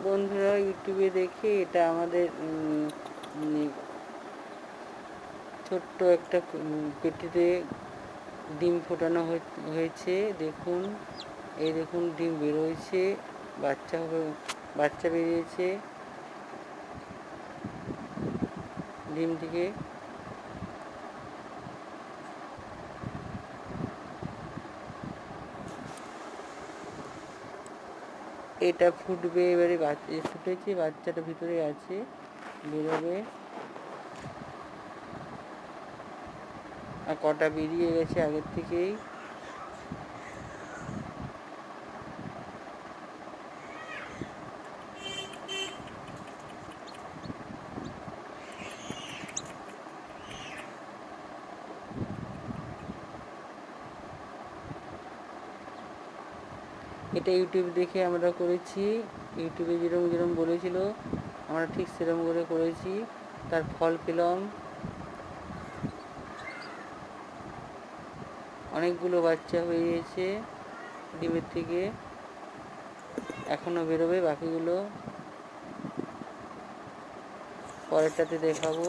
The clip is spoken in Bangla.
বন্ধুরা ইউটিউবে দেখে এটা আমাদের ছোট্ট একটা পেটিতে ডিম ফোটানো হয়েছে। দেখুন, এই দেখুন ডিম বেরোয়েছে, বাচ্চা বেরিয়েছে ডিম থেকে। এটা ফুটবে, এবারে ফুটেছে, বাচ্চাটা ভিতরে আছে, বেরোবে। আর কটা বেরিয়ে গেছে আগের থেকেই। এটা ইউটিউব দেখে আমরা করেছি। ইউটিউবে যেরকম বলেছিল আমরা ঠিক সেরকম করে করেছি, তার ফল পেলাম। অনেকগুলো বাচ্চা হয়েছে ডিমের থেকে, এখনও বেরোবে বাকিগুলো, পরেরটাতে দেখাবো।